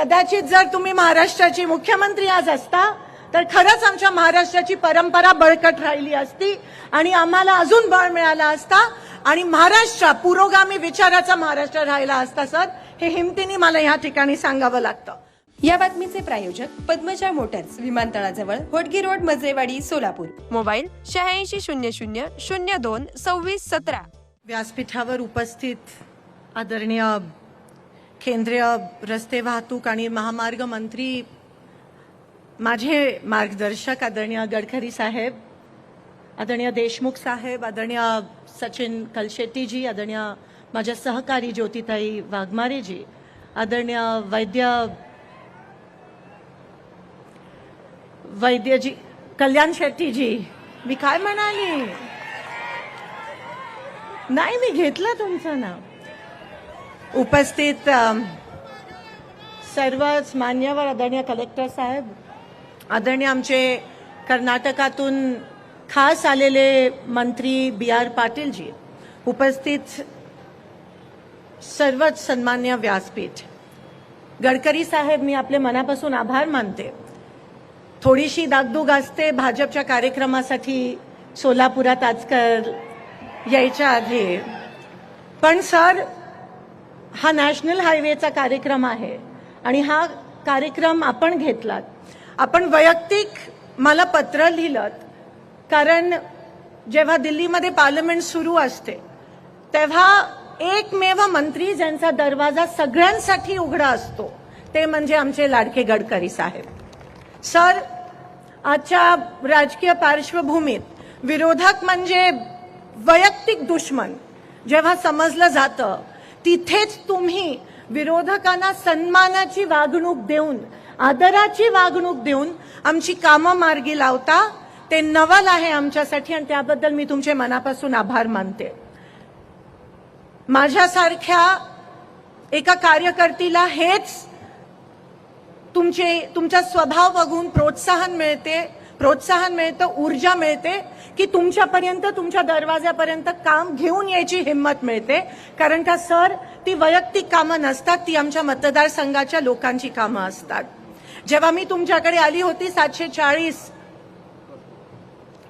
कदाचित जर तुम्ही महाराष्ट्राचे मुख्यमंत्री आज असता तर खरंच आमच्या महाराष्ट्राची परंपरा बळकट राहिली असती आणि आम्हाला अजून बळ मिळाला असता आणि महाराष्ट्र पुरोगामी विचाराचा महाराष्ट्र राहिला असता सर. हे हिमतीने मला या ठिकाणी सांगावं लागतं. या बातमीचे प्रायोजक पद्मजा मोटर्स, विमानतळाजवळ होटगी रोड, मजरेवाडी, सोलापूर. मोबाईल 8600022617. व्यासपीठावर उपस्थित आदरणीय केंद्रीय रस्ते वाहतूक आणि महामार्ग मंत्री, माझे मार्गदर्शक आदरणीय गडकरी साहेब, आदरणीय देशमुख साहेब, आदरणीय सचिन कलशेट्टीजी, आदरणीय माझ्या सहकारी ज्योतिताई वाघमारेजी, आदरणीय वैद्यजी कल्याण शेट्टीजी, मी काय म्हणाली नाही, मी घेतलं तुमचं नाव. उपस्थित सर्वच मान्यवर, आदरणीय कलेक्टर साहेब, आदरणीय आमचे कर्नाटकातून खास आलेले मंत्री BR पाटीलजी, उपस्थित सर्वच सन्मान्य व्यासपीठ. गडकरी साहेब, मी आपले मनापासून आभार मानते. थोडीशी दागदुग असते भाजपच्या कार्यक्रमासाठी सोलापुरात आजकाल यायच्या आधी, पण सर हा नॅशनल हायवेचा कार्यक्रम आहे आणि हा कार्यक्रम आपण घेतलात. आपण वैयक्तिक मला पत्र लिहिलं, कारण जेव्हा दिल्लीमध्ये पार्लमेंट सुरू असते तेव्हा एकमेव मंत्री ज्यांचा दरवाजा सगळ्यांसाठी उघडा असतो ते म्हणजे आमचे लाडके गडकरी साहेब. सर, आजच्या राजकीय पार्श्वभूमीत विरोधक म्हणजे वैयक्तिक दुश्मन जेव्हा समजलं जातं, तिथेच तुम्ही विरोधकांना सन्मानाची वागणूक देऊन, आदराची वागणूक देऊन आमची कामं मार्गी लावता. ते नवल आहे आमच्यासाठी आणि त्याबद्दल मी तुमचे मनापासून आभार मानते. माझ्यासारख्या एका कार्यकर्तीला हेच तुमचा स्वभाव बघून प्रोत्साहन मिळतं, ऊर्जा मिळते की तुमच्यापर्यंत, तुमच्या दरवाजापर्यंत काम घेऊन यायची हिंमत मिळते. कारण का सर, ती वैयक्तिक कामं नसतात, ती आमच्या मतदारसंघाच्या लोकांची कामं असतात. जेव्हा मी तुमच्याकडे आली होती 740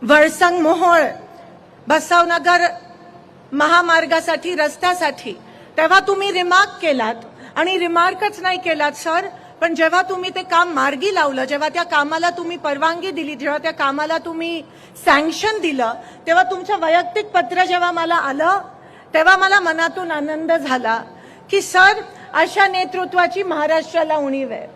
वळसंग मोहोळ बसवनगर महामार्गासाठी, रस्त्यासाठी, तेव्हा तुम्ही रिमार्क केलात आणि रिमार्कच नाही केलात सर, पण जेव्हा तुम्ही ते काम मार्गी लावलं, जेव्हा त्या कामाला तुम्ही परवानगी दिली, जेव्हा त्या कामाला तुम्ही सँक्शन दिलं, तेव्हा तुमचं वैयक्तिक पत्र जेव्हा मला आलं तेव्हा मला मनातून आनंद झाला की सर, अशा नेतृत्वाची महाराष्ट्राला उणीव आहे.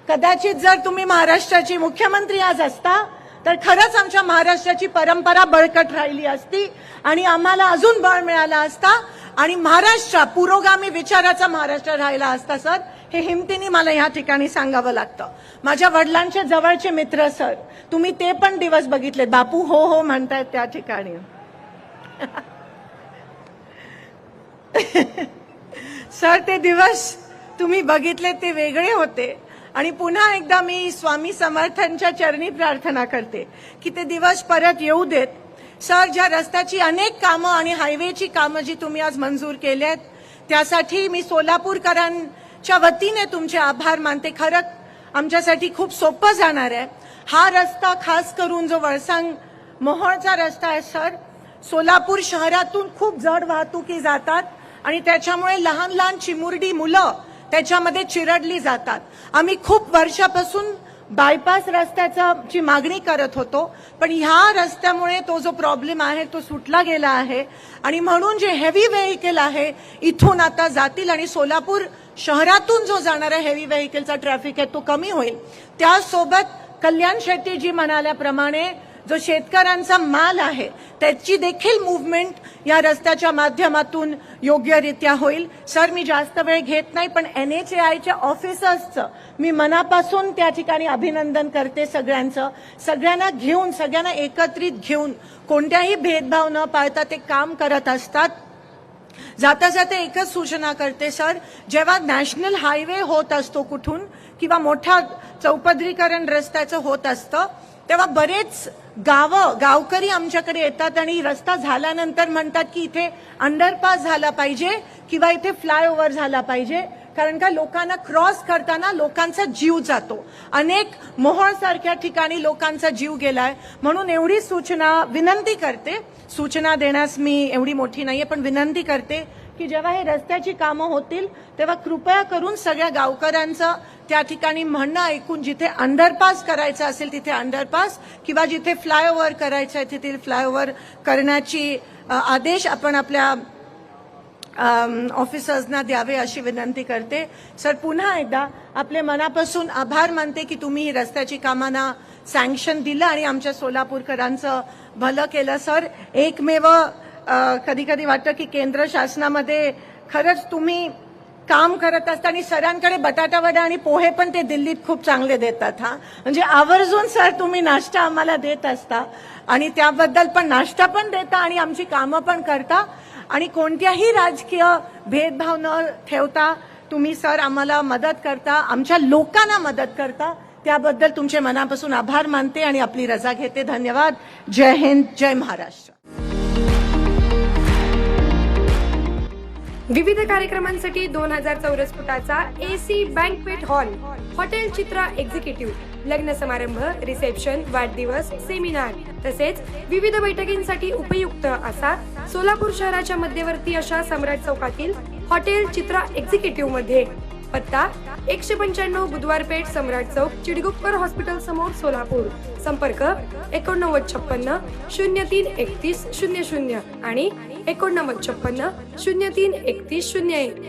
कदाचित जर तुम्ही महाराष्ट्राचे मुख्यमंत्री आज असता तर खरंच आमच्या महाराष्ट्राची परंपरा बळकट राहिली असती आणि आम्हाला अजून बळ मिळाला असता आणि महाराष्ट्र पुरोगामी विचाराचा महाराष्ट्र राहिला असता सर. हे हिमतीने मला या ठिकाणी सांगावं लागतं. माझ्या वडिलांचे जवळचे मित्र सर, तुम्ही ते पण दिवस बघितलेत. बापू हो हो म्हणतायत त्या ठिकाणी. सर, ते दिवस तुम्ही बघितले, ते वेगळे होते आणि पुन्हा एकदा मी स्वामी समर्थांच्या चरणी प्रार्थना करते की ते दिवस परत येऊ देत. सर, ज्या रस्त्याची अनेक कामं आणि हायवेची कामं जी तुम्ही आज मंजूर केलेत त्यासाठी मी सोलापूरकरांच्या वतीने तुमचे आभार मानते. खरं आमच्यासाठी खूप सोपं जाणार आहे. हा रस्ता खास करून जो वळसंग मोहोळचा रस्ता आहे सर, सोलापूर शहरातून खूप जड वाहतुकी जातात आणि त्याच्यामुळे लहान लहान चिमुरडी मुलं त्याच्यामध्ये चिरडली जातात. आम्ही खूप वर्षापासून बायपास रस्त्याची मागणी करत होतो, पण ह्या रस्त्यामुळे तो जो प्रॉब्लेम आहे तो सुटला गेला आहे आणि म्हणून जे हेवी व्हेकल आहे इथून आता जातील आणि सोलापूर शहरातून जो जाणारा हेवी व्हेकलचा ट्रॅफिक आहे तो कमी होईल. त्यासोबत कल्याण शेट्टीजी म्हणाल्याप्रमाणे जो शेतकऱ्यांचा माल आहे त्याची देखील मूव्हमेंट या रस्त्याच्या माध्यमातून योग्यरित्या होईल. सर, मी जास्त वेळ घेत नाही, पण NHAIच्या ऑफिसर्सचं मी मनापासून त्या ठिकाणी अभिनंदन करते. सगळ्यांना घेऊन, सगळ्यांना एकत्रित घेऊन कोणत्याही भेदभाव न पाळता ते काम करत असतात. जाता जाता एकच सूचना करते सर, जेव्हा नॅशनल हायवे होत असतो कुठून किंवा मोठ्या चौपदरीकरण रस्त्याचं होत असतं तेव्हा बरेच गावकरी आमच्याकडे येतात आणि रस्ता झाल्यानंतर म्हणतात की इथे अंडरपास झाला पाहिजे किंवा इथे फ्लायओव्हर झाला पाहिजे. कारण का लोकांना क्रॉस करताना लोकांचा जीव जातो. अनेक मोहोळ सारख्या ठिकाणी लोकांचा जीव गेलाय. म्हणून एवढी विनंती करते, सूचना देण्यास मी एवढी मोठी नाहीये, पण विनंती करते की जेव्हा हे रस्त्याची कामं होतील तेव्हा कृपया करून सगळ्या गावकऱ्यांचं त्या ठिकाणी म्हणणं ऐकून जिथे अंडरपास करायचं असेल तिथे अंडरपास किंवा जिथे फ्लायओव्हर करायचं आहे तिथे फ्लायओव्हर करण्याची आदेश आपण आपल्या ऑफिसर्सना द्यावे अशी विनंती करते. सर, पुन्हा एकदा आपले मनापासून आभार मानते की तुम्ही ही रस्त्याची कामांना सँक्शन दिलं आणि आमच्या सोलापूरकरांचं भलं केलं. सर, एकमेव कधी कधी वाटतं की केंद्र शासनामध्ये खरंच तुम्ही काम करत असता आणि सरांकडे बटाटा वडा आणि पोहे पण ते दिल्लीत खूप चांगले देतात. म्हणजे आवर्जून सर तुम्ही नाश्ता आम्हाला देत असता आणि त्याबद्दल पण नाश्ता पण देता आणि आमची कामं पण करता आणि कोणत्याही राजकीय भेदभाव न ठेवता तुम्ही सर आम्हाला मदत करता, आमच्या लोकांना मदत करता. त्याबद्दल तुमचे मनापासून आभार मानते आणि आपली रजा घेते. धन्यवाद. जय हिंद, जय महाराष्ट्र. विविध कार्यक्रमांसाठी 2000 चौरस फुटाचा AC बँकवेट हॉल, हॉटेल चित्रा एक्झिक्युटिव्ह, लग्न समारंभ, रिसेप्शन, वाढदिवस, सेमिनार तसेच विविध बैठकींसाठी उपयुक्त असा सोलापूर शहराच्या मध्यवर्ती अशा सम्राट चौकातील हॉटेल चित्रा एक्झिक्युटिव्ह मध्ये. पत्ता 195 बुधवार पेठ, सम्राट चौक, चिडगुप्कर हॉस्पिटल समोर, सोलापूर. संपर्क 8956 03 31 00 आणि 8956 03 31 01.